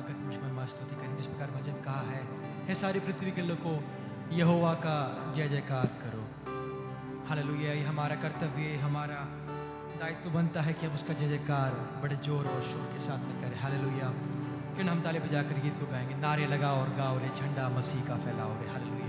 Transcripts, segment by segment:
करके मुझ में स्तुति करें। जिस प्रकार भजन कहा है, हे सारी पृथ्वी के लोगों यहोवा का जय जयकार करो। हालेलुया। ये हमारा कर्तव्य, हमारा दायित्व बनता है कि हम उसका जय जयकार बड़े जोर और शोर के साथ में करें। हालेलुया। क्यों ना हम ताली बजाकर गीत को गाएंगे। नारे लगाओ और गाओ रे, झंडा मसीह का फैलाओ रे। हालेलुया।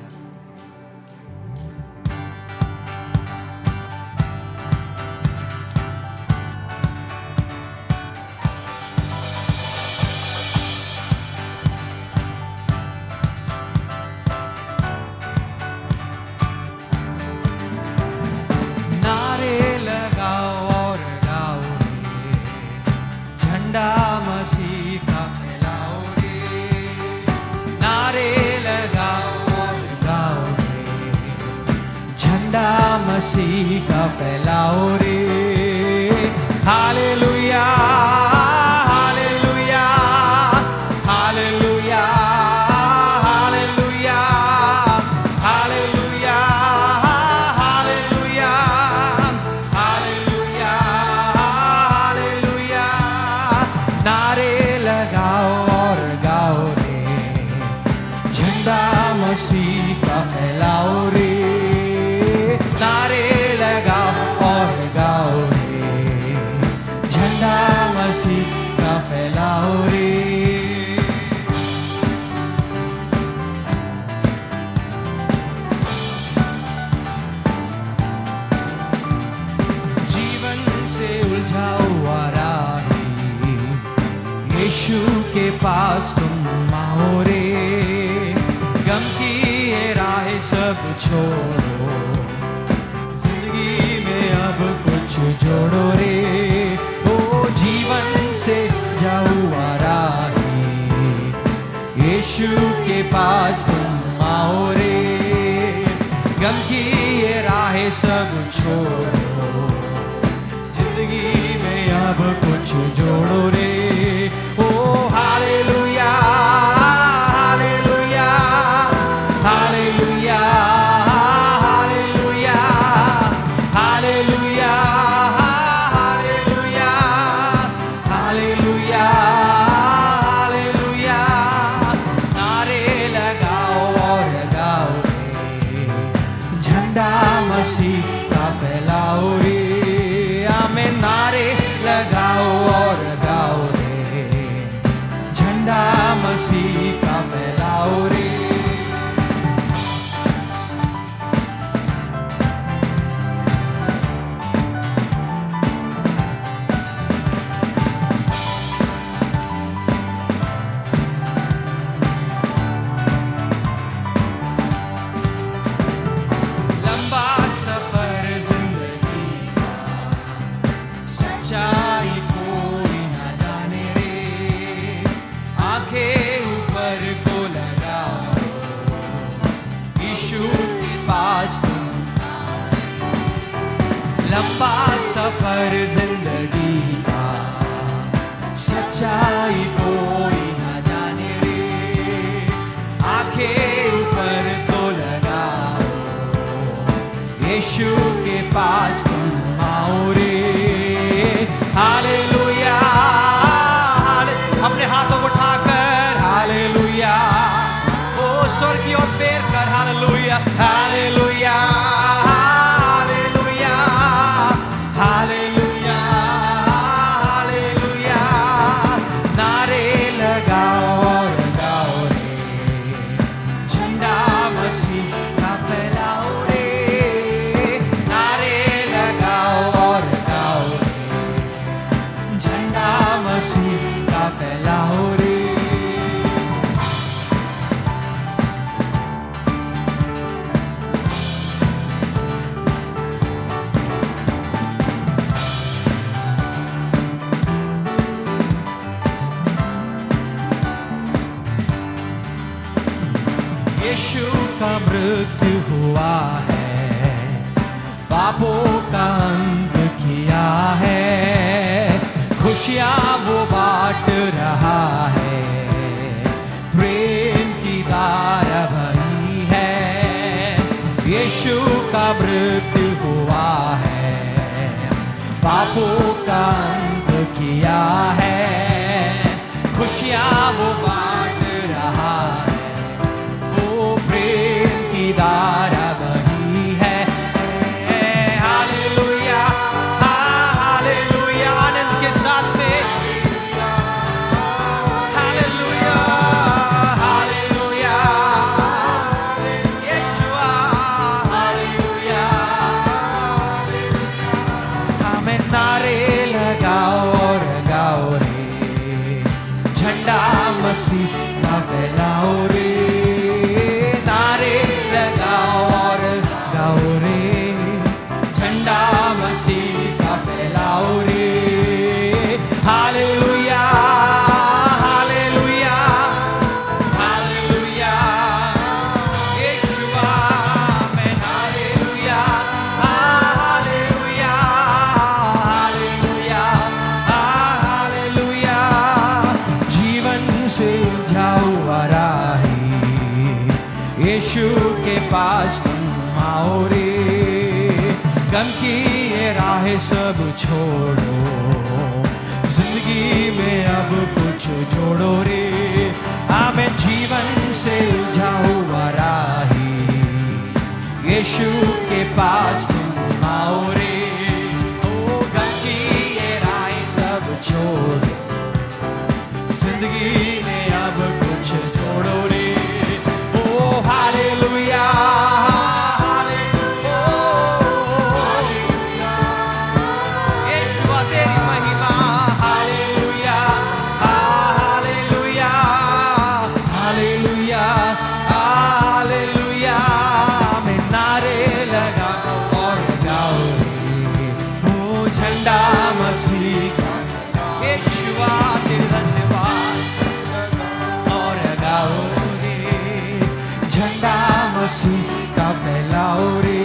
झंडा मसीह का फैलाओ रे, नारे लगाओ और गाओ रे, झंडा मसीह का फैलाओ रे। Hallelujah hallelujah hallelujah hallelujah hallelujah hallelujah hallelujah hallelujah. नारे लगाओ और गाओ रे, झंडा मसीह का फैलाओ रे। नारे लगाओ और गाओ रे, झंडा मसीह का फैलाओ रे। जीवन से उलझा हुआ राही, यीशु के पास तुम आओ रे। गम की ये राहें सब छोड़ो, जिंदगी में अब कुछ जोड़ो रे। ओ जीवन से जाओ राही, यीशु के पास तुम आओ रे। गम की ये राहें सब छोड़ो, जिंदगी में अब कुछ जोड़ो रे। Oh hallelujah hallelujah hallelujah hallelujah hallelujah hallelujah hallelujah hallelujah. नारे लगाओ और गाओ रे, झंडा मसीह का फैलाओ रे। आमेन। नारे लगाओ और गाओ रे, झंडा मसीह का फैलाओ रे। लंबा सफर जिंदगी का, सच्चाई कोई ना जाने रे। आंखें ऊपर को लगाओ, यीशु के पास तुम आओ। लंबा सफर जिंदगी का, सच्चाई कोई ना जाने रे। आंखें ऊपर को लगाओ, यीशु के पास तुम आओ रे। हालेलुया अपने हाथों को उठाकर हालेलुया, ओ स्वर्ग की ओर फेर कर hallelujah hallelujah hallelujah hallelujah hallelujah. नारे लगाओ और गाओ रे, झंडा मसीह का फैलाओ रे। नारे लगाओ और गाओ रे, झंडा मसीह का फैलाओ रे। यीशु का मृत्यु हुआ है, पापों का अंत किया है। खुशियाँ वो बांट रहा है, प्रेम की धारा भरी है। यीशु का मृत्यु हुआ है, पापों का अंत किया है। खुशियाँ वो बांट रहा है, वो प्रेम की धारा बही है। हालेलुया, हालेलुया, आनंद के साथ में हालेलुया, हालेलुया, यीशुआ, हालेलुया। हमें नारे लगाओ और गाओ रे, झंडा मसीह का फैलाओ रे, नारे लगाओ और गाओ रे, झंडा मसीह का फैलाओ रे। हालेलुया, हालेलुया, हालेलुया, यीशुआ में हालेलुया, हालेलुया, हालेलुया, हालेलुया। जीवन से जाओ राही, यीशु के पास तुम आओ रे, गम की ये राहें सब छोड़ो, जिंदगी में अब कुछ जोड़ो रे। आमें जीवन से जाओ राही, यीशु के पास तुम आओ रे, ओ गम की ये राहें सब छोड़ो, जिंदगी में अब कुछ जोड़ो रे। ओ हालेलुया, हालेलुया, यीशुआ तेरी महिमा, हालेलुया, हालेलुया, हालेलुया, हालेलुया। मैं नारे लगाओ और गाओ रे, ओ झंडा मसीह का, यीशुआ तेरे धन्यवाद और गाओ रे, झंडा मसीह का फैलाओ रे।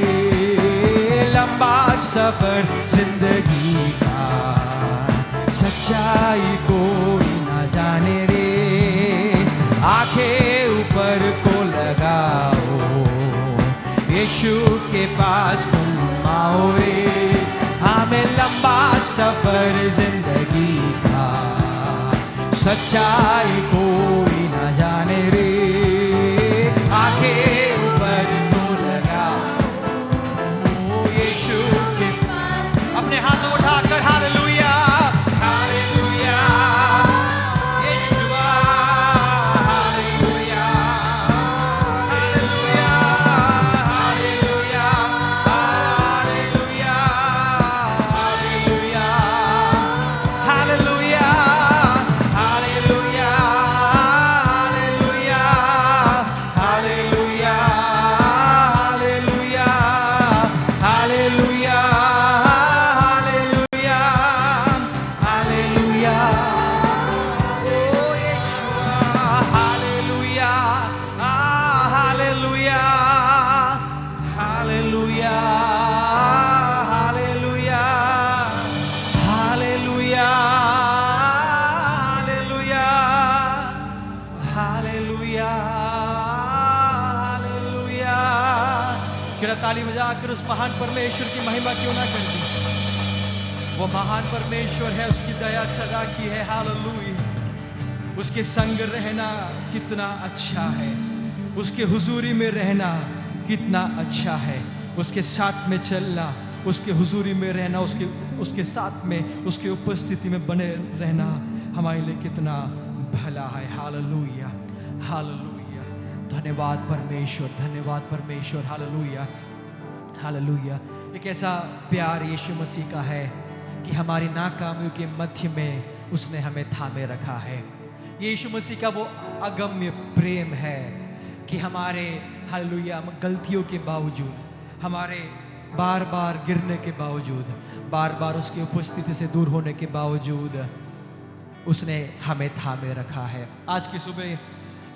लंबा सफर जिंदगी का, सच्चाई कोई ना जाने रे, आंखें ऊपर को लगाओ, यीशु के पास तुम आओ रे। हमें लंबा सफर जिंदगी का, सच्चाई कोई ना जाने रे, आंखें ऊपर को लगाओ, यीशु के पास। अपने हाथों उठाकर hallelujah, hallelujah, Yeshua, hallelujah, hallelujah, hallelujah, hallelujah, hallelujah, hallelujah, hallelujah, hallelujah, hallelujah, hallelujah, hallelujah, hallelujah, oh Yeshua, hallelujah, hallelujah, hallelujah, hallelujah, hallelujah, hallelujah, hallelujah, hallelujah. क्या ताली बजाकर उस महान परमेश्वर की महिमा क्यों ना कर दी? वो महान परमेश्वर है, उसकी दया सदा की है। हालेलुया। उसके संग रहना कितना अच्छा है, उसके हुजूरी में रहना कितना अच्छा है, उसके साथ में चलना, उसके हुजूरी में रहना, उसके साथ में, उसके उपस्थिति में बने रहना हमारे लिए कितना भला है। हालेलुया, हालेलुया, धन्यवाद परमेश्वर, धन्यवाद परमेश्वर। Hallelujah, hallelujah. एक ऐसा प्यार यीशु मसीह का है कि हमारी नाकामियों के मध्य में उसने हमें थामे रखा है। यीशु मसीह का वो अगम्य प्रेम है कि हमारे हालेलुया गलतियों के बावजूद, हमारे बार बार गिरने के बावजूद, बार बार उसकी उपस्थिति से दूर होने के बावजूद उसने हमें थामे रखा है। आज की सुबह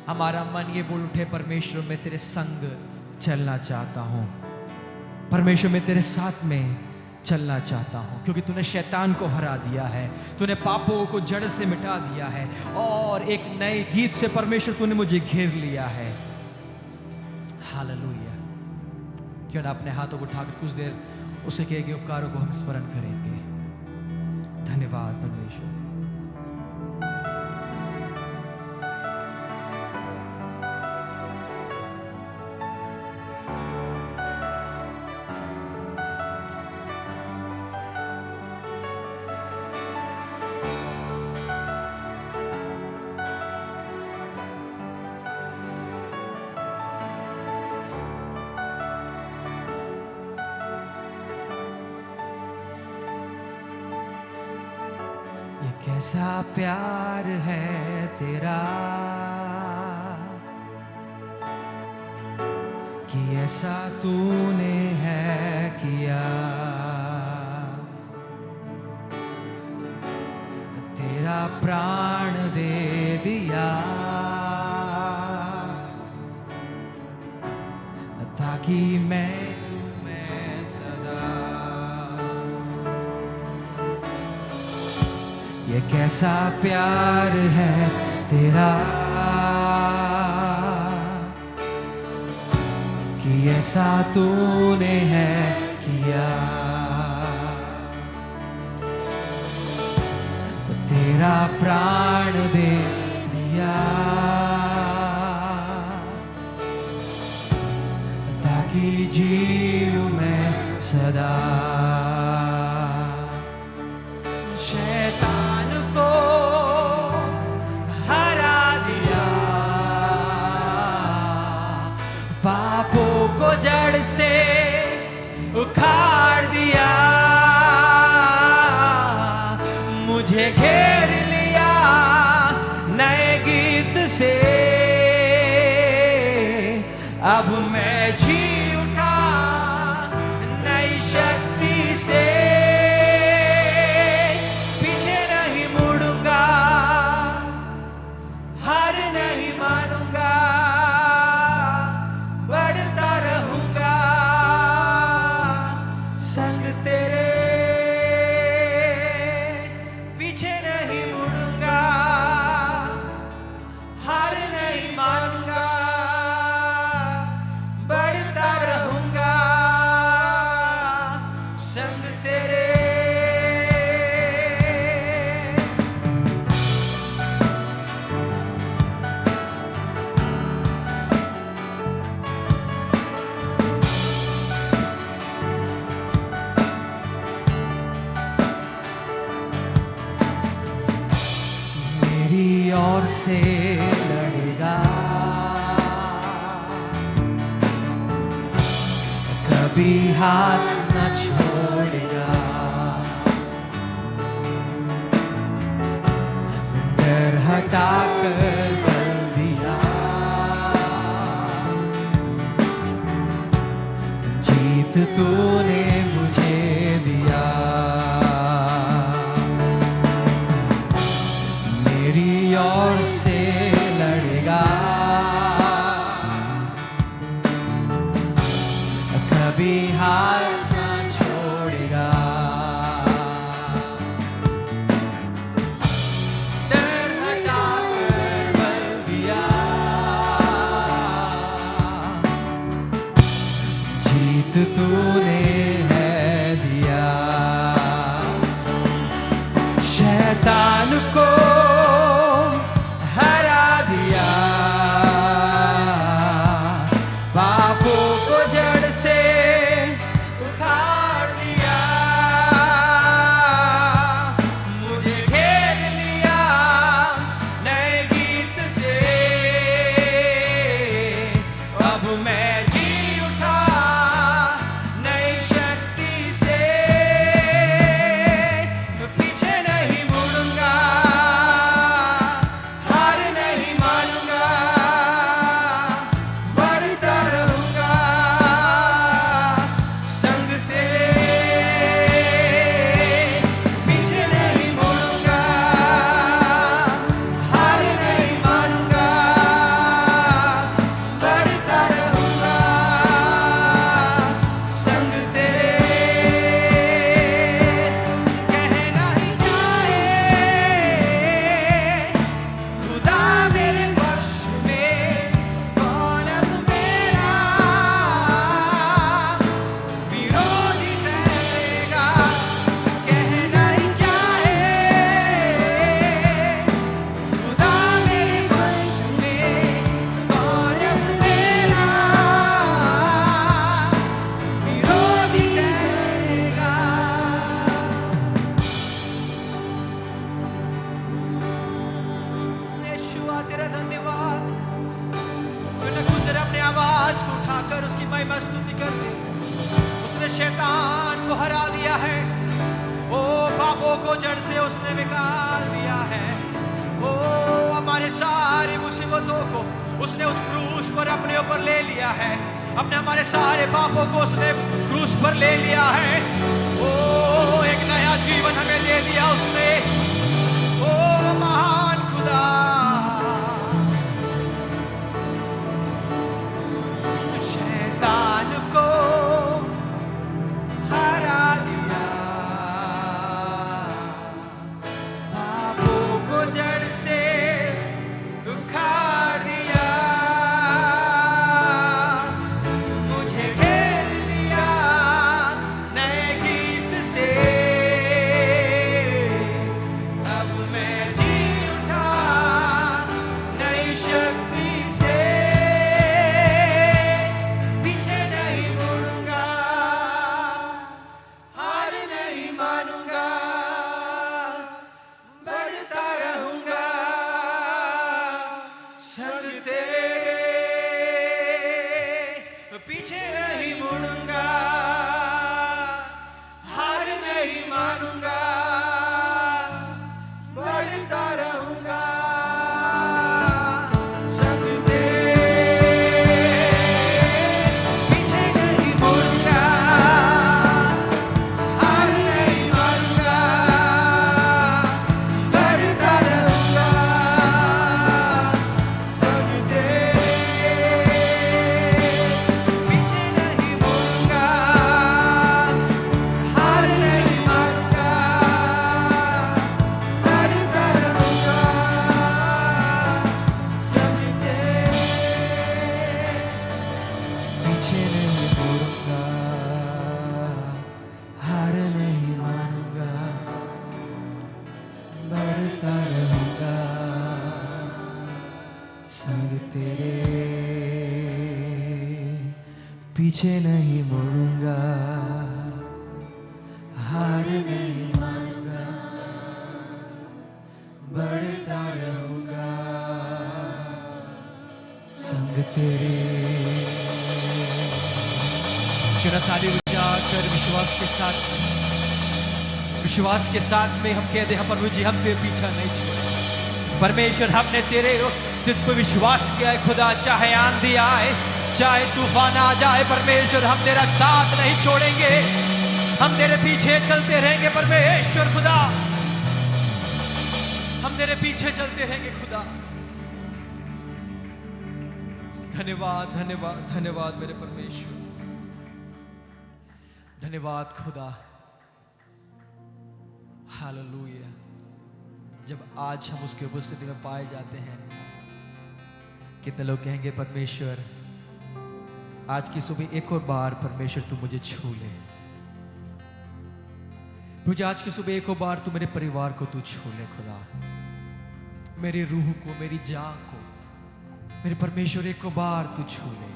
हमारा मन ये बोल उठे, परमेश्वर मैं तेरे संग चलना चाहता हूँ, परमेश्वर मैं तेरे साथ में चलना चाहता हूँ, क्योंकि तूने शैतान को हरा दिया है, तूने पापों को जड़ से मिटा दिया है, और एक नए गीत से परमेश्वर तूने मुझे घेर लिया है। हालेलुया। क्यों ना अपने हाथों को उठाकर कुछ देर उसे किए गए उपकारों को हम स्मरण करेंगे। धन्यवाद परमेश्वर। कैसा प्यार है तेरा कि ऐसा तूने है किया। तेरा प्राण दे दिया ताकि मैं सदा। ये कैसा प्यार है तेरा कि ऐसा तूने है किया। तेरा प्राण दे दिया ताकि जीऊं मैं सदा। शैतान को हरा दिया, पापों को जड़ से उखाड़ दिया। मुझे घेर लिया नए गीत से, अब मैं जी उठा नई शक्ति से। पीछे नहीं मुड़ूंगा, हार नहीं मानूंगा, बढ़ता रहूंगा संग तेरे। पीछे नहीं मुड़ूंगा, हार नहीं मानूंगा, बढ़ता रहूंगा संग तेरे। मेरी ओर से लड़ेगा, कभी हाथ न छोड़ेगा। डर हटाकर बल दिया, जीत तूने मुझे दिया। मेरी ओर से लड़ेगा, कभी हाथ न छोड़ेगा। डर हटाकर बल दिया, जीत तूने है दिया। शैतान को हरा दिया, पापों को जड़ से उखाड़ दिया। मुझे घेर लिया नए गीत से, अब मैं जी उठा नई शक्ति से। पीछे नहीं मुड़ूंगा, हार नहीं मानूंगा, बढ़ता रहूंगा संग तेरे। पीछे नहीं मुड़ूंगा, हार नहीं मानूंगा, बढ़ता रहूंगा संग तेरे। कहना ही क्या है खुदा मेरे पक्ष में, कौन अब मेरा विरोधी ठहरेगा। कहना ही क्या है खुदा मेरे पक्ष में, कौन अब मेरा विरोधी ठहरेगा। यीशुआ तेरा धन्यवाद। अपने आवाज को उठाकर उसकी महिमा स्तुति करते। उसने शैतान को हरा दिया है, ओ पापों को जड़ से उसने निकाल दिया। हमारे सारी मुसीबतों को उसने उस क्रूस पर अपने ऊपर ले लिया है। अपने हमारे सारे पापों को उसने क्रूस पर ले लिया है। ओ एक नया जीवन हमें दे दिया उसने। ओ महान खुदा, जो शैतान को हरा दिया, पापों को जड़ से उखाड़ दिया, मुझे घेर लिया नए गीत से। अब मैं जी उठा नई शक्ति से, पीछे नहीं मुड़ूंगा, हार नहीं मानूंगा, बढ़ता रहूंगा संग तेरे, पीछे नहीं मुड़ूंगा, हार नहीं मानूंगा, बढ़ता रहूंगा संग तेरे, पीछे नहीं मुड़ूंगा, हार नहीं मानूंगा, बढ़ता रहूंगा संग तेरे, पीछे नहीं मुड़ूंगा, हार नहीं मानूंगा, बढ़ता रहूंगा संग तेरे, पीछे नहीं मुड़ूंगा, हार नहीं मानूंगा, बढ़ता रहूंगा संग तेरे, पीछे नहीं मुड़ूंगा, हार नहीं मानूंगा, बढ़ता रहूंगा संग तेरे। जरा ताली बजाकर विश्वास के साथ में हम कहते हैं प्रभु जी, हम तेरे पीछा नहीं छोड़े। परमेश्वर, हमने तुझ पर विश्वास किया है खुदा, चाहे आंधी आए, चाहे तूफान आ जाए, परमेश्वर हम तेरा साथ नहीं छोड़ेंगे, हम तेरे पीछे चलते रहेंगे परमेश्वर खुदा, हम तेरे पीछे चलते रहेंगे खुदा। धन्यवाद धन्यवाद धन्यवाद मेरे परमेश्वर, धन्यवाद खुदा। हालेलुया। जब आज हम उसकी उपस्थिति में पाए जाते हैं, कितने लोग कहेंगे परमेश्वर आज की सुबह एक और बार परमेश्वर तू मुझे छू ले, मुझे आज की सुबह एक और बार तू मेरे परिवार को तू छू ले खुदा, मेरी रूह को, मेरी जान को, मेरे परमेश्वर एक और बार तू छू ले।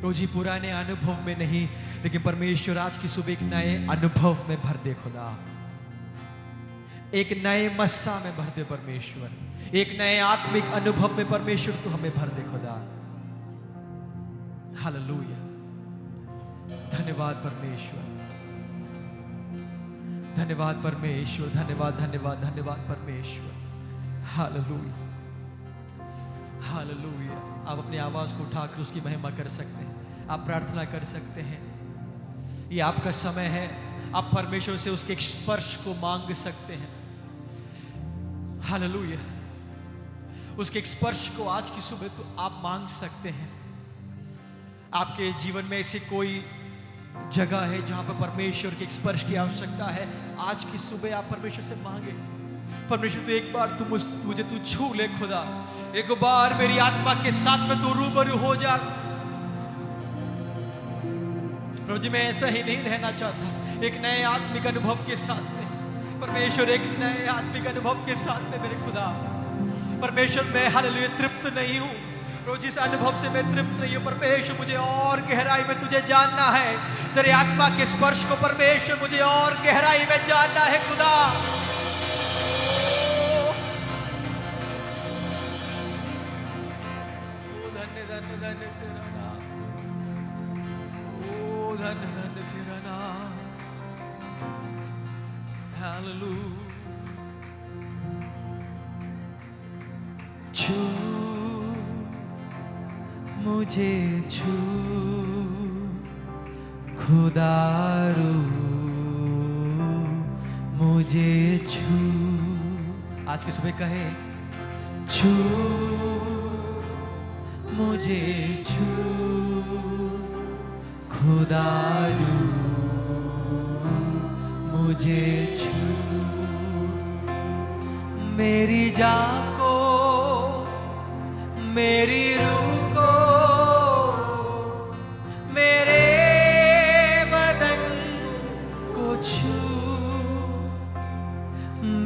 रोजी पुराने अनुभव में नहीं, लेकिन परमेश्वर आज की सुबह एक नए अनुभव में भर दे खुदा, एक नए मस्सा में भर दे परमेश्वर, एक नए आत्मिक अनुभव में परमेश्वर तू हमें भर दे खुदा। हालेलुया। धन्यवाद परमेश्वर, धन्यवाद परमेश्वर, धन्यवाद धन्यवाद धन्यवाद परमेश्वर। Hallelujah hallelujah. आप अपनी आवाज को उठाकर उसकी महिमा कर सकते हैं, आप प्रार्थना कर सकते हैं। ये आपका समय है, आप परमेश्वर से उसके एक स्पर्श को मांग सकते हैं। हालेलुया। उसके एक स्पर्श को आज की सुबह तो आप मांग सकते हैं। आपके जीवन में ऐसी कोई जगह है जहां पर परमेश्वर के एक स्पर्श की आवश्यकता है, आज की सुबह आप परमेश्वर से मांगे, परमेश्वर तू एक बार मुझे तू छू ले खुदा, एक बार मेरी आत्मा के साथ में तू रूबरू हो जा। प्रभु जी मैं ऐसा ही नहीं रहना चाहता, एक नए आत्मिक अनुभव के साथ में परमेश्वर, एक नए आत्मिक अनुभव के साथ में मेरे खुदा परमेश्वर, मैं हालेलुया तृप्त नहीं हूँ प्रभु जी, इस अनुभव से मैं तृप्त नहीं हूँ परमेश्वर, मुझे और गहराई में तुझे जानना है, तेरे आत्मा के स्पर्श को परमेश्वर मुझे और गहराई में जानना है खुदा। धन्य धन्य धन्य तेरा नाम, ओ धन्य धन्य तेरा नाम। हालेलुया छू मुझे छू खुदारू मुझे छू। आज की सुबह कहे छू मुझे छू खुदारू मुझे छू। मेरी जान को मेरी रूह को मेरे बदन को छू।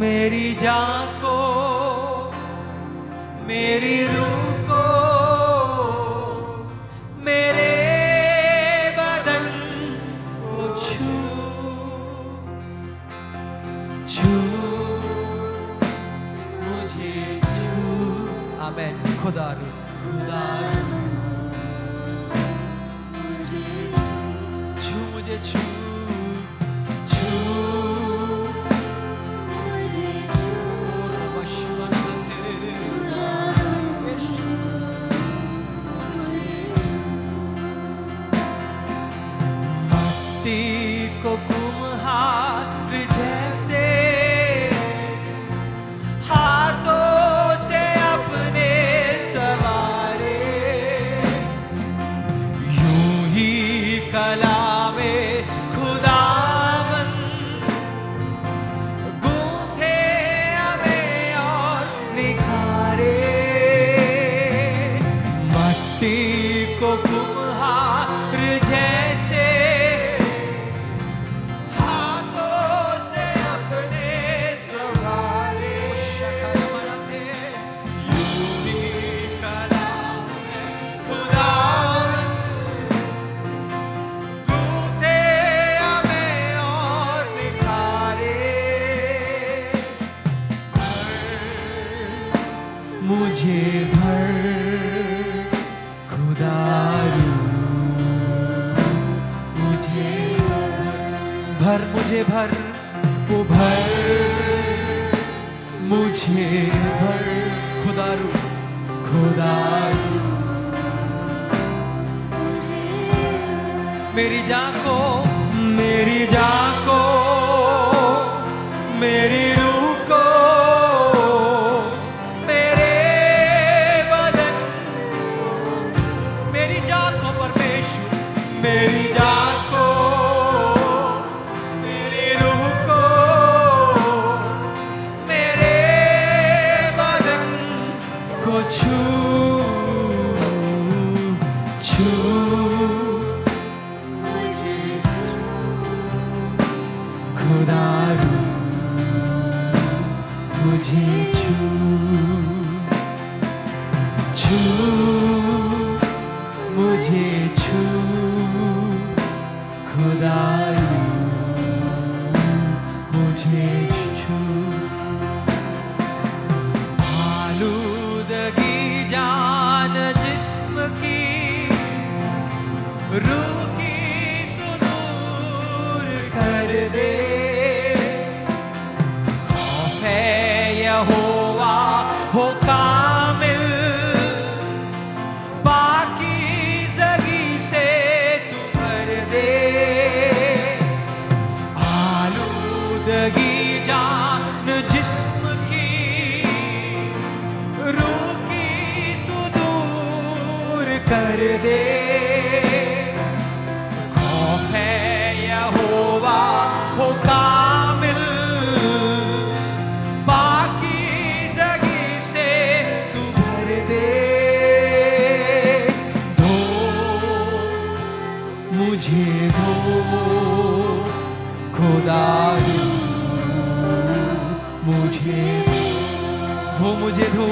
मेरी जान को मेरी रूह को मेरे बदन को छू। छू मुझे छू। आमेन। खुदारू खुदारू छू मुझे छू छू मुझे छू। मट्टी को कुम्हार जैसे हाथों से अपने सवारे, यूं ही कलामे खुदावन गूंथे हमें और निखारे। मट्टी को कुम्हार जैसे हाथों से अपने सवारे, यूं ही कलाम खुदावन गूंथे हमें और निखारे। मुझे भर खुदारू मुझे भर मुझे भर वो भर मुझे भर खुदारू खुदारू मेरी जान को मेरी जान को मेरी रूह को मेरे बदन। मेरी जान को परमेश्वर मेरी जान को मेरी रूह को मेरे बदन को छू छू खुदारू मुझे छू छू मुझे छू खुदारू मुझे छू। आलूदगी जान जिस्म की रूह की तू दूर कर दे। खौफ है यहोवा हो कामिल पाकीज़गी से तू भर दे। आलूदगी जान जिस्म की रूह की तू दूर कर दे। खौफ है यहोवा हो कामिल पाकीज़गी से तू भर दे। धो मुझे धो खुदारू मुझे धो मुझे धो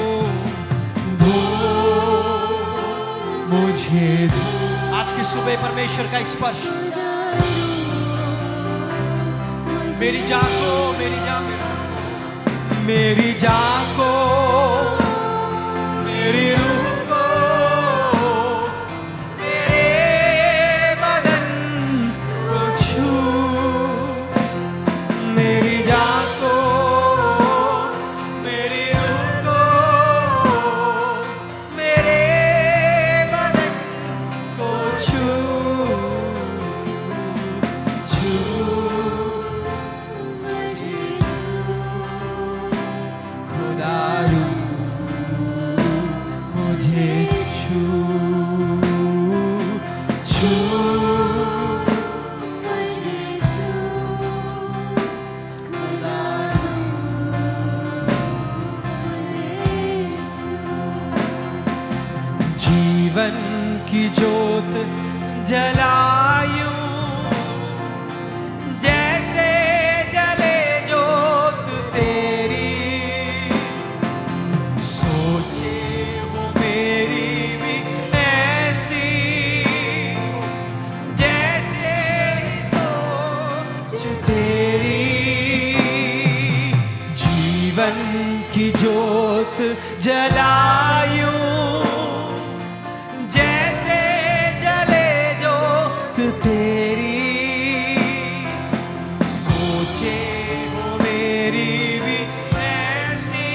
धो मुझे धो। आज की सुबह परमेश्वर का एक स्पर्श मेरी जान को मेरी जान मेरी जान को मेरी रूह को मेरे बदन को छू। मेरी जान को मेरी रूह को मुझे छू छू मुझे छू खुदा मुझे छू जीवन की जोत जलायूं जैसे जले जोत तेरी, सोचे वो मेरी भी ऐसी जैसे सोच तेरी। जीवन की जोत जलायूं जैसे जले जोत तेरी, सोचे वो मेरी भी ऐसी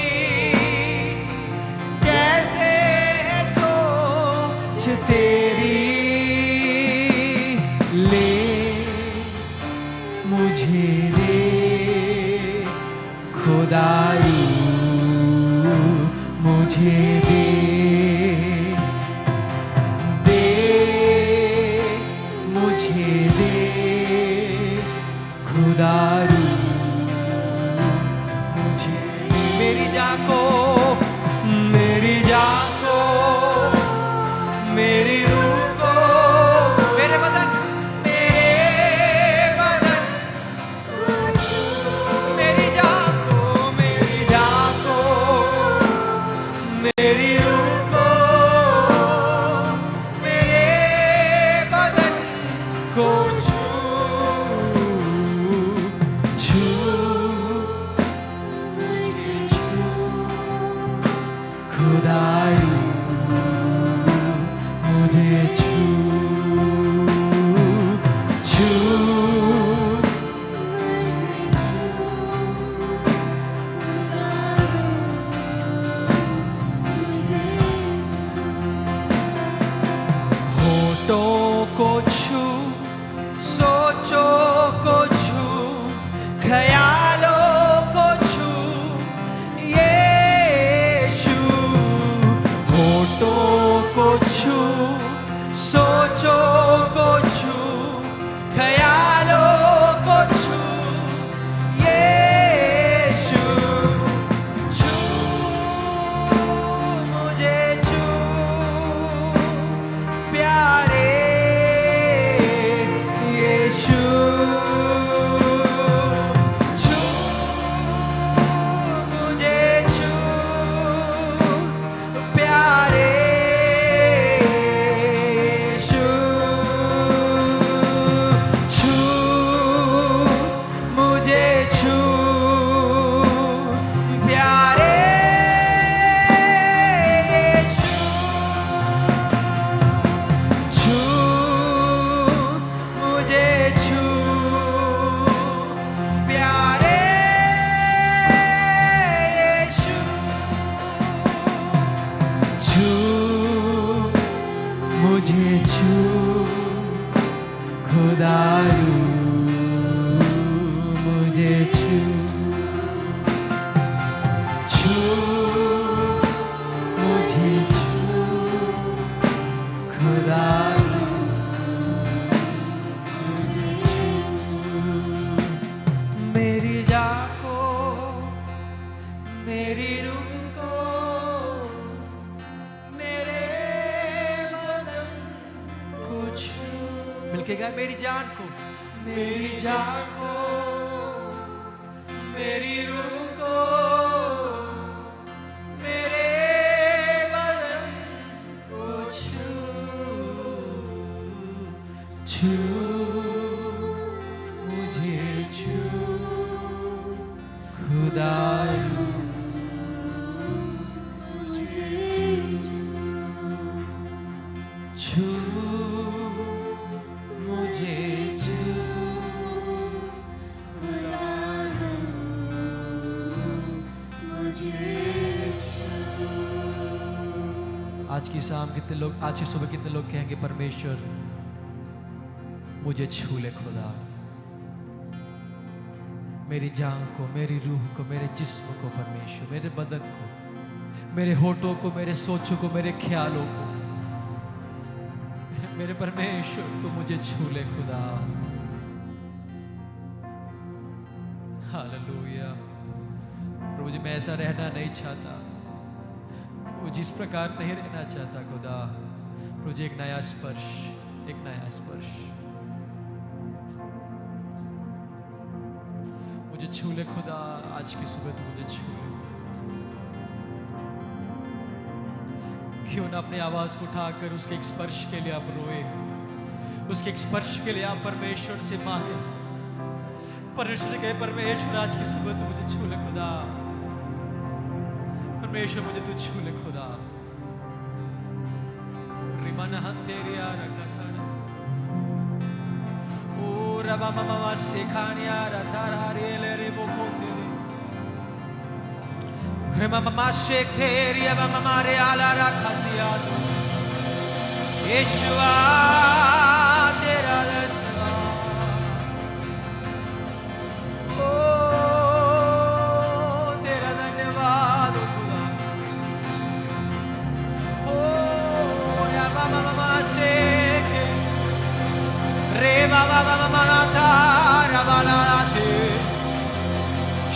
जैसे सोच तेरी। ले मुझे दे खुदाई मुझे दे मुझे दे खुदारू मुझे मेरी जान को मेरी जान को मेरी रूह को मेरे बदन मेरी जान को मेरी जान को मेरी रूह को मेरे बदन को छू छू मुझे छू खुदारू मुझे छू छू मुझे छू खुदा मुझे छू होठों को छू सोचों को छू ख्यालों को छू यीशु। होठों को छू सोचों को छू ख्यालों को छू यीशु। छू मुझे छू प्यारे यीशु। छू मुझे छू प्यारे यीशु। छू मुझे छू प्यारे यीशु। छू मुझे छू प्यारे यीशु। छू मुझे छू खुदारू मुझे छू छू मुझे छू खुदारू मुझे छू। मेरी जान को मेरी रूह को मेरे बदन को छू। मिलके गा मेरी जान को मेरी जान को मेरी रूह को मेरे बदन को छू छू मुझे छू खुदारू मुझे छू मुझे छू खुदा मुझे छू आज की शाम कितने लोग, आज की सुबह कितने लोग कहेंगे परमेश्वर मुझे छू ले खुदा, मेरी जान को, मेरी रूह को, मेरे जिस्म को परमेश्वर, मेरे बदन को, मेरे होठों को, मेरे सोचों को, मेरे ख्यालों को। मेरे परमेश्वर तू मुझे छू ले खुदा। हालेलुया। प्रभु जी, मैं ऐसा रहना नहीं चाहता, प्रभु जिस प्रकार नहीं रहना चाहता खुदा। प्रभु जी, एक नया स्पर्श, एक नया स्पर्श मुझे छू ले खुदा। आज की सुबह तू मुझे छू ले। क्यों ना अपनी आवाज को उठाकर उसके एक स्पर्श के लिए आप रोए, उसके एक स्पर्श के लिए आप परमेश्वर से मांगे, परमेश्वर से कहे, परमेश्वर आज की सुबह तू मुझे छू ले खुदा। परमेश्वर मुझे तू छू ले खुदा। रिमन तेरी आराधना ओ रबा मामा सेखानिया रतारा रे रे बोको तेरे Crema mama shekteria mama re ala rakazia Yeshua tera letva Oh tera धन्यवाद खुदा Oh ya mama sheke re mama mama ta rabalate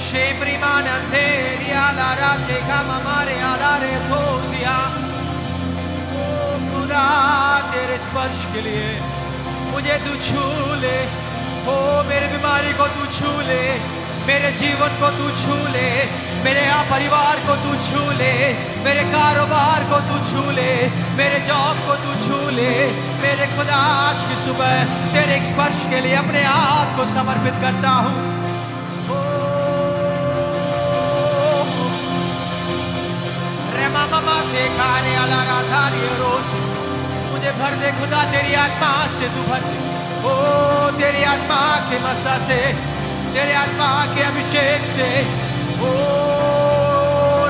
Shemrimananderi alarate kamamare alare tozia ओ खुदा तेरे स्पर्श के लिए मुझे तू छू ले। ओ मेरे बीमारी को तू छू ले, मेरे जीवन को तू छू ले, मेरे परिवार को तू छू ले, मेरे कारोबार को तू छू ले, मेरे जॉब को तू छू ले। मेरे खुदा आज की सुबह तेरे एक स्पर्श के लिए अपने आप को समर्पित करता हूँ। मामा ते खाने वाला राधारी रोज मुझे भर दे खुदा, तेरी आत्मा से तू भर दे। ओ तेरी आत्मा के मसा से, तेरे आत्मा के अभिषेक से। ओ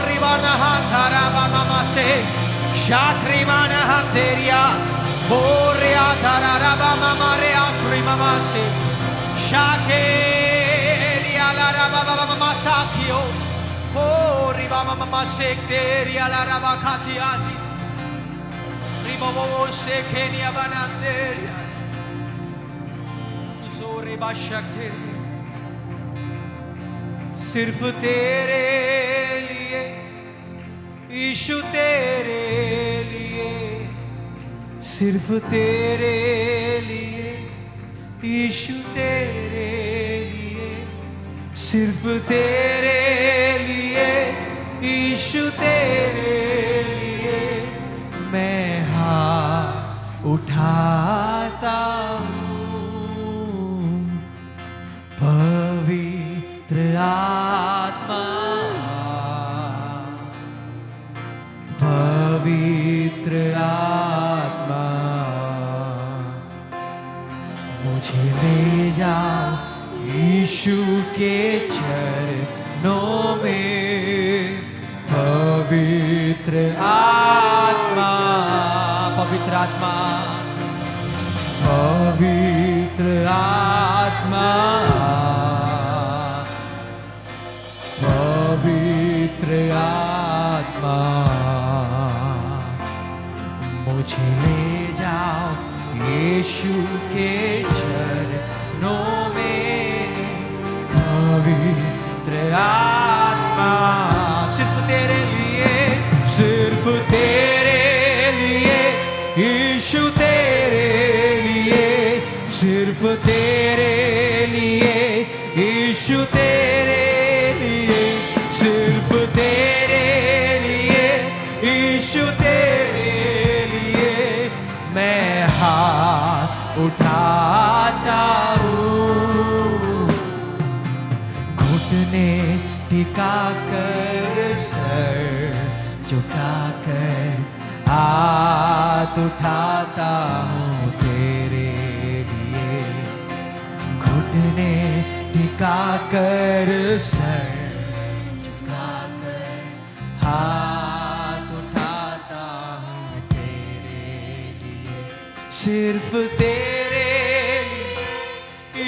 रिवाना धारा मामा से शात्री माना तेरिया ओ रिया धारा राबा मामा रे आखरी मामा से शाके रिया ला राबा मामा साखियो Oh, riba mama sekte riala raba khatiasi riba wo sekenia bananderia zore bashakte सिर्फ तेरे लिए यीशु तेरे लिए सिर्फ तेरे लिए यीशु तेरे लिए सिर्फ तेरे लिए यीशु तेरे लिए मैं हाथ उठाता हूँ पवित्र आत्मा पवित्र आत्मा मुझे ले जाओ यीशु के चरणों में पवित्र आत्मा पवित्र आत्मा पवित्र आत्मा पवित्र आत्मा मुझे ले जाओ यीशु के चरणों में पवित्र आत्मा सिर्फ तेरे लिए यीशु तेरे लिए सिर्फ तेरे लिए यीशु तेरे लिए सिर्फ तेरे लिए यीशु तेरे लिए मैं हाथ उठाता हूँ घुटने टिका कर सर झुकाकर हाथ उठाता हूँ तेरे लिए घुटने टिका कर सर झुकाकर हाथ उठाता हूँ तेरे लिए सिर्फ तेरे लिए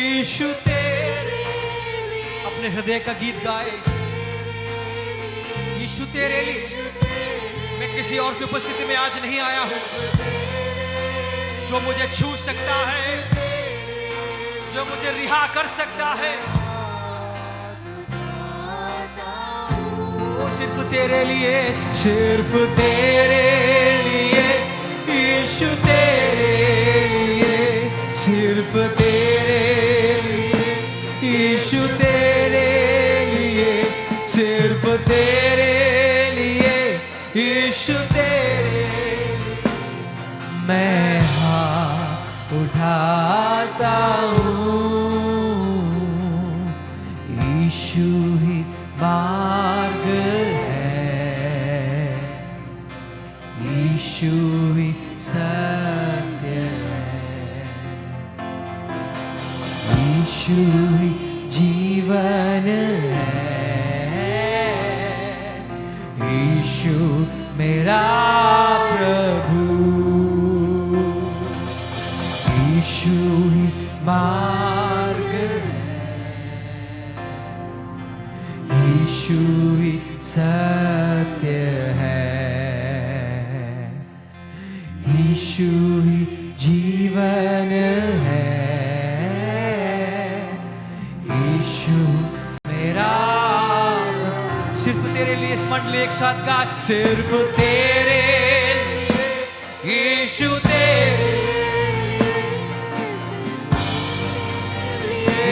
यीशु तेरे लिए अपने हृदय का गीत गाए यीशु तेरे लिए किसी और की उपस्थिति में आज नहीं आया हूं जो मुझे छू सकता है, जो मुझे रिहा कर सकता है। वो सिर्फ तेरे लिए, सिर्फ तेरे लिए यीशु, तेरे लिए, सिर्फ तेरे लिए यीशु, तेरे लिए, सिर्फ तेरे लिए यीशु, तेरे मैं हाथ उठाता हूँ। यीशु ही मार्ग है, यीशु ही सत्य है, यीशु ही जीवन है, यीशु मेरा प्रभु, यीशु ही मार्ग है, यीशु ही सत्य है, यीशु ही जीवन है, यीशु मेरा। सिर्फ तेरे लिए इस मंडली एक साथ गा, सिर्फ तेरे लिए यीशु, तेरे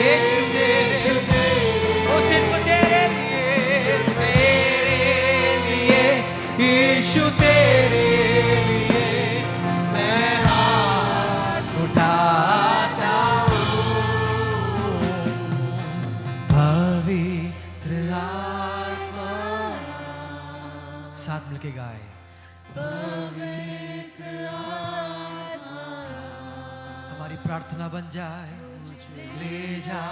यीशु, तेरे ओ सिर्फ तेरे लिए, तेरे लिए यीशु, तेरे लिए मैं हाथ उठाता हूँ। पवित्र आत्मा, साथ मिलके गाए, पवित्र आत्मा हमारी प्रार्थना बन जाए, ले जा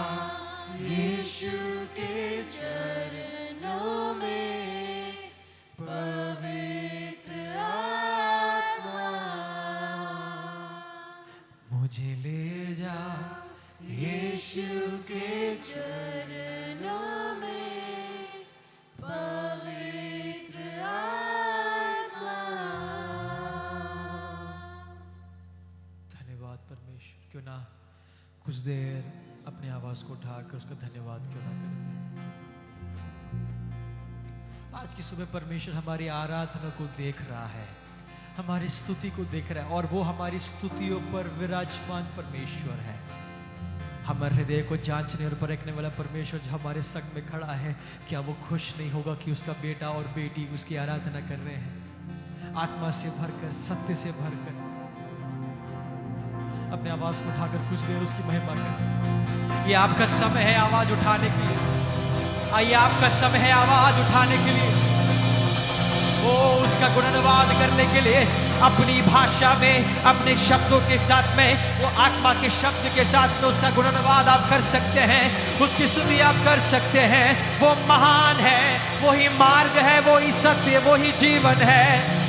यीशु के चरणों में। पवित्र आत्मा मुझे ले जा यीशु के चरणों में। पवित्र आत्मा धन्यवाद परमेश्वर। क्यों ना कुछ देर अपनी आवाज को उठाकर उसका धन्यवाद क्यों ना करते। आज की सुबह परमेश्वर हमारी आराधना को देख रहा है, हमारी स्तुति को देख रहा है, और वो हमारी स्तुतियों पर विराजमान परमेश्वर है। हमारे हृदय को जांचने और परखने वाला परमेश्वर जो हमारे संग में खड़ा है, क्या वो खुश नहीं होगा कि उसका बेटा और बेटी उसकी आराधना कर रहे हैं, आत्मा से भरकर, सत्य से भरकर। अपने आवाज को उठाकर कुछ देर उसकी महिमा करें। ये आपका समय है आवाज उठाने के लिए। आइए, आपका समय है आवाज उठाने के लिए, वो उसका गुणगान करने के लिए। अपनी भाषा में, अपने शब्दों के साथ में, वो आत्मा के शब्द के साथ में उसका गुणगान आप कर सकते हैं, उसकी स्तुति आप कर सकते हैं। वो महान है, वही मार्ग है, वही सत्य, वही जीवन है।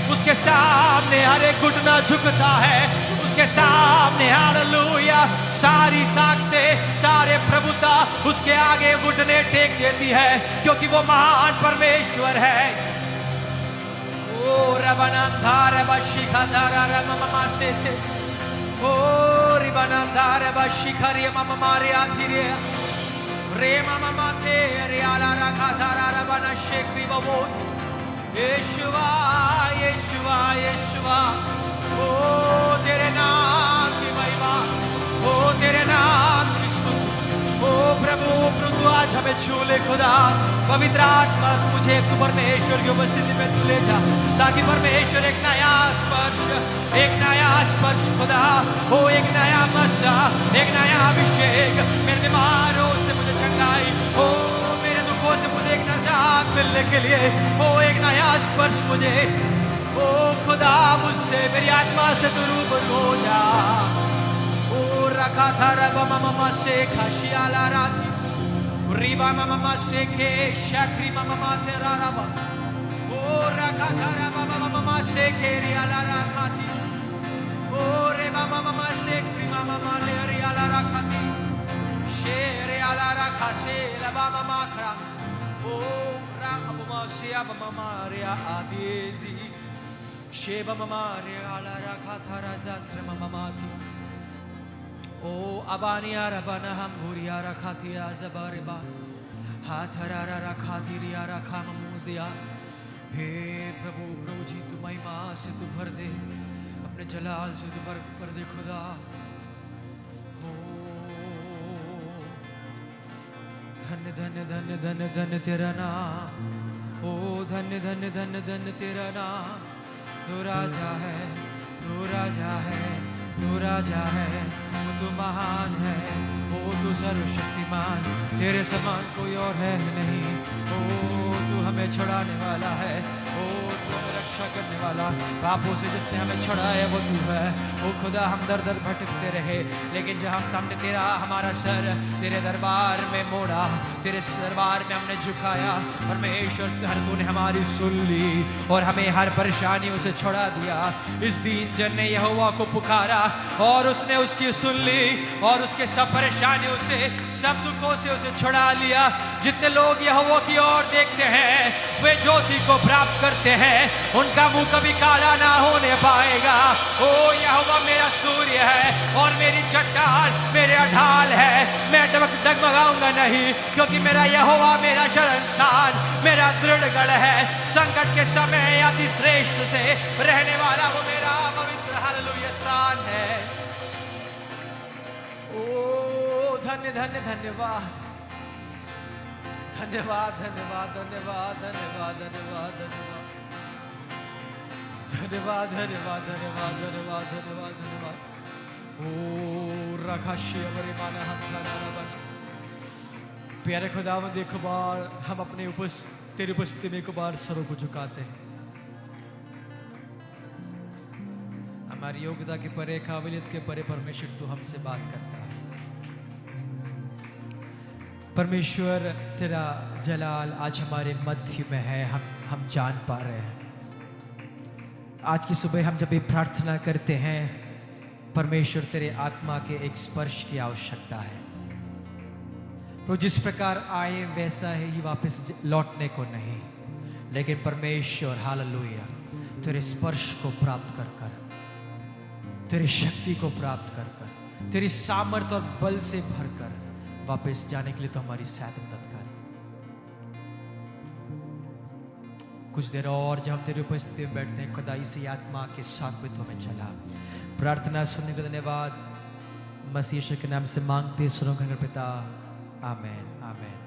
उसके सामने हर एक घुटना झुकता है, उसके सामने हालेलुया सारी ताकतें, सारे प्रभुता उसके आगे घुटने टेक देती है, क्योंकि वो महान परमेश्वर है। ओ रबनांधार बशिखाधार ममा से थे, ओ रिबनांधार बशिखरी ममा मारे आथिरे रे ममा माते रे आला रखाधार रबना शेखरी बबोत। यीशुआ यीशुआ यीशुआ, ओ तेरे नाम की महिमा, ओ तेरे नाम की स्तुति। ओ प्रभु तू आज हमें छू ले खुदा। पवित्र आत्मा मुझे तू परमेश्वर की उपस्थिति में तू ले जा, ताकि परमेश्वर एक नया स्पर्श खुदा, ओ एक नया मसा, एक नया अभिषेक मेरे बीमारों से मुझे चंगाई, ओ मेरे दुखों से मुझे एक निजात मिलने के लिए, ओ एक नया स्पर्श मुझे, ओ खुदा मुझसे, मेरी आत्मा से तू रूबरू हो जा। ओ रखा था रबा ममा से खशियाला राती रिबा ममा से के शक्री ममा तेरा रबा। ओ रखा था रबा ममा से के रियाला राखाती, ओ रेबा ममा से क्रीमा ममा ले रियाला राखाती, शेरे आला राखा से लबा ममा खरा, ओ रा ममा से अब ममा रिया आदेजी। शेबा ममारे आला रखा था राजा तेरे ममाती ओ अबानिया रबाना हम भूरिया रखा थी आजबारे बा हाथ हरारा रखा थी रिया रखा ममूजिया हे प्रभु प्रभु जी तू महिमा से तू भर दे अपने जलाल से तू भर दे खुदा हो धन्य धन्य धन्य धन्य धन्य तेरा नाम ओ धन्य धन्य धन्य धन्य तेरा नाम तू राजा है तू राजा है तू राजा है तू महान है ओ तू सर्वशक्तिमान तेरे समान कोई और है नहीं ओ तू हमें छुड़ाने वाला है ओ तू हमें रक्षा करने वाला पापों से जिसने हमें छुड़ाया वो तू है ओ खुदा हम दर दर भटकते रहे लेकिन जब हमने तेरा हमारा सर तेरे दरबार में मोड़ा तेरे दरबार में हमने झुकाया परमेश्वर तूने हमारी सुन ली और हमें हर परेशानियों से छुड़ा दिया इस दीन जन ने यहोवा को पुकारा और उसने उसकी सुन ली और उसके सब परेशानियों से सब दुखों से उसे छुड़ा लिया जितने लोग यहोवा की ओर देखते हैं वे ज्योति को प्राप्त करते हैं उनका मुंह कभी काला ना होने पाएगा ओ यहोवा मेरा सूर्य है और मेरी चट्टान मेरे ढाल है मैं डगमगाऊंगा नहीं क्योंकि मेरा यहोवा मेरा शरण स्थान मेरा दृढ़ गढ़ है संकट के समय अति श्रेष्ठ से रहने वाला वो मेरा पवित्र हालेलुया स्थान है ओ धन्य धन्य धन्यवाद धन्यवाद धन्यवाद धन्यवाद धन्यवाद धन्यवाद धन्यवाद धन्यवाद धन्यवाद धन्यवाद धन्यवाद धन्यवाद ओ रखाशी अमरे माना हम थाना बना प्यारे खुदावंद एक बार हम अपने तेरी उपस्थिति में एक बार सरों को झुकाते हैं हमारी योग्यता के परे काबिलियत के परे परमेश्वर तू हमसे बात करता है परमेश्वर तेरा जलाल आज हमारे मध्य में है हम जान पा रहे हैं आज की सुबह हम जब भी प्रार्थना करते हैं परमेश्वर तेरे आत्मा के एक स्पर्श की आवश्यकता है तो जिस प्रकार आए वैसा ही वापस लौटने को नहीं लेकिन परमेश्वर हालेलुया तेरे स्पर्श को प्राप्त कर कर तेरी शक्ति को प्राप्त कर कर तेरी सामर्थ्य और बल से भरकर वापस जाने के लिए तो हमारी सहायता मदद कर कुछ देर और जब हम तेरी उपस्थिति में बैठते हैं खुदा इसी आत्मा के साथ में तो हमें चला प्रार्थना सुनने का धन्यवाद मसीह के नाम से मांगते सुनो पिता आमेन आमेन।